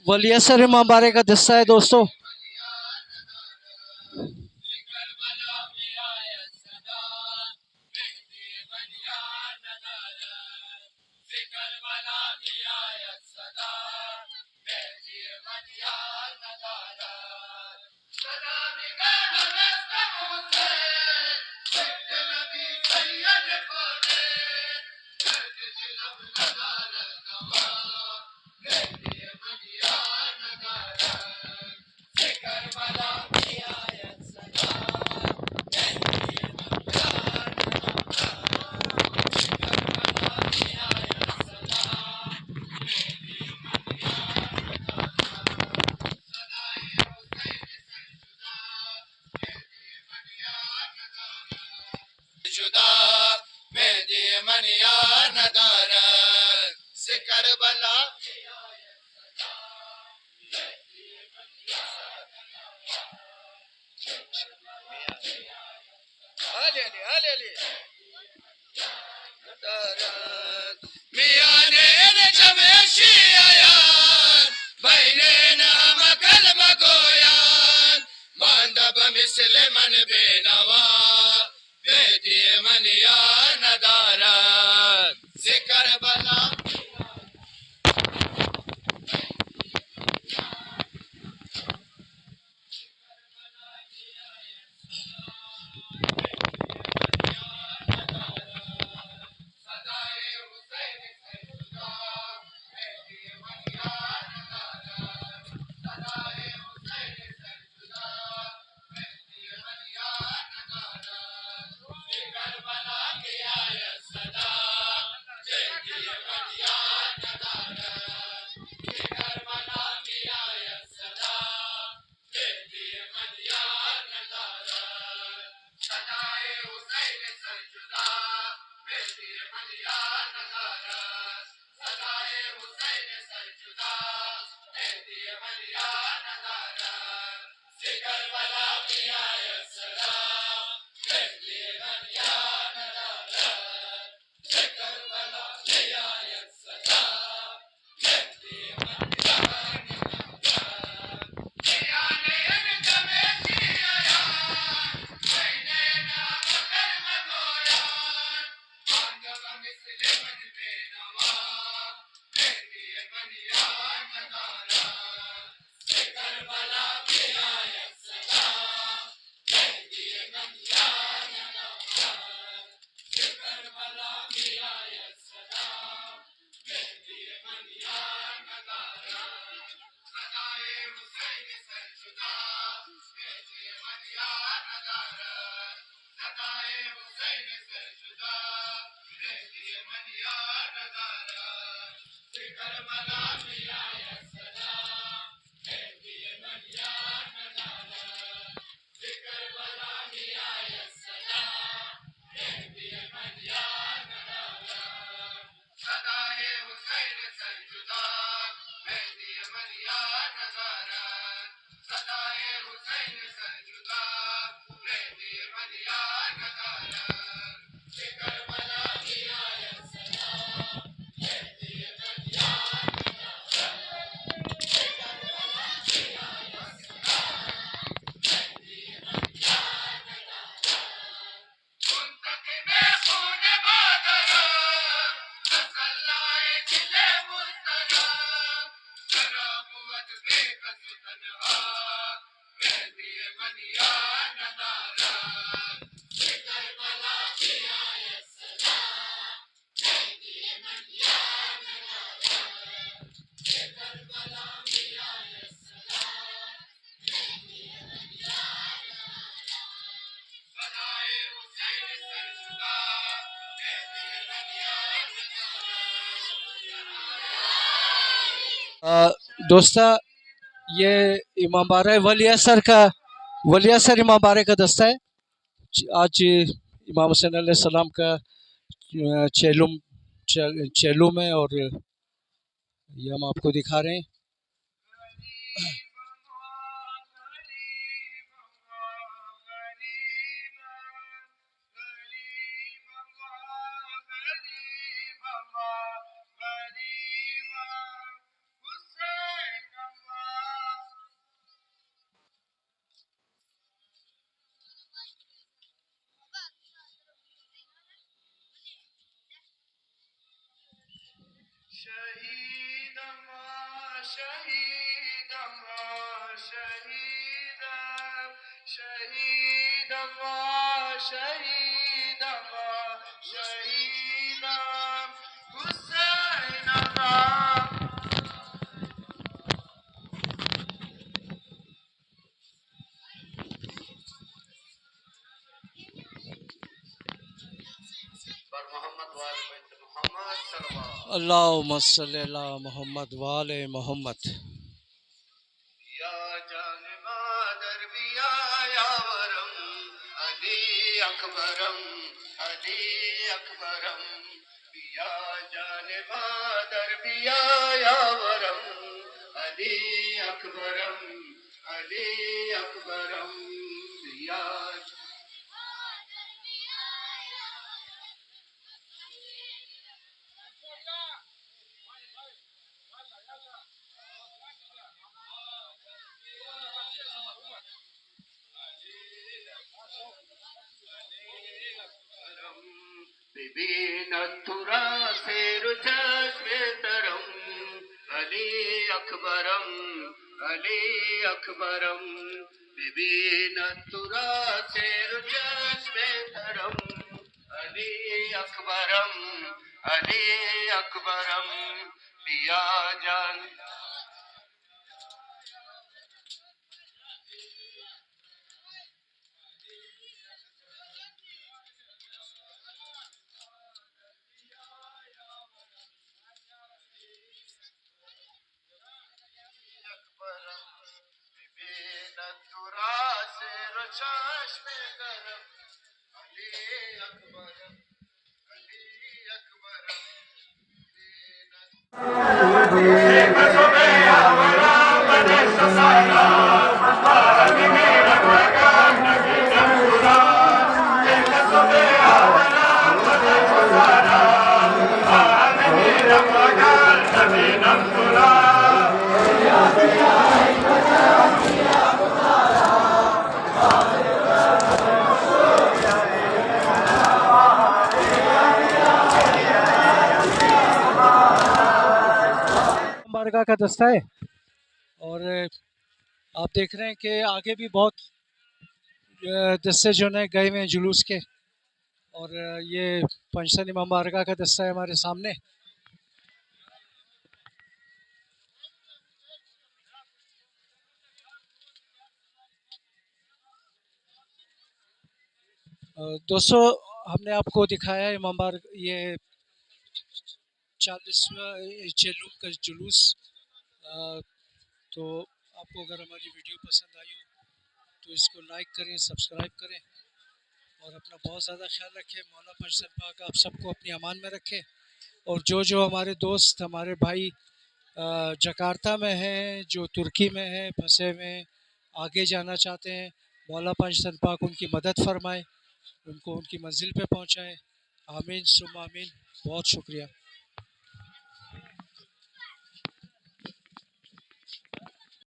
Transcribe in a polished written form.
वलियासर इमाम बारे का किस्सा है दोस्तों। जुदा मेहदी मन यार न दारद से करबला आले आले आले आले दारद मियाने ने जमेशी आयान बैने नाम कलम गोयान मांदब मिसले मन बेनवा मेहदी मन यार न दारद से करबला दोस्ता ये इमाम बारा वलियासर का वलियासर इमाम बारे का दस्ता है। आज इमाम हुसैन अलैहिस्सलाम का चेलुम चेलुम है और ये हम आपको दिखा रहे हैं। अल्लाहुम्मा सल्ली अला मोहम्मद वाले मोहम्मद। या जान मादर बिया यावरम अली अकबरम अली अकबरम बिया जान मादर बिया यावरम अली अकबरम अली अकबरम बिया बिबीनतुरा से रुचस्वे तरम अली अकबरम अली अकबरम बिबीनतुरा से रुचस्वे तरम अली अकबरम अली अकबरम बिया जान बारगाह का दस्ता है। और आप देख रहे हैं कि आगे भी बहुत दस्ते जो है गए हुए हैं जुलूस के। और ये पंचतन इमाम बारगाह का दस्ता है हमारे सामने। दोस्तों, हमने आपको दिखाया इमाम बार ये 40वां चेलूम का जुलूस। तो आपको अगर हमारी वीडियो पसंद आई हो तो इसको लाइक करें, सब्सक्राइब करें और अपना बहुत ज़्यादा ख्याल रखें। मौला पंचतन पाक आप सबको अपनी अमान में रखें। और जो हमारे दोस्त, हमारे भाई जकार्ता में हैं, जो तुर्की में हैं, फंसे हुए हैं, आगे जाना चाहते हैं, मौला पंचतन पाक उनकी मदद फरमाए, उनको उनकी मंजिल पे पहुंचाए। आमीन सुम्मा आमीन। बहुत शुक्रिया।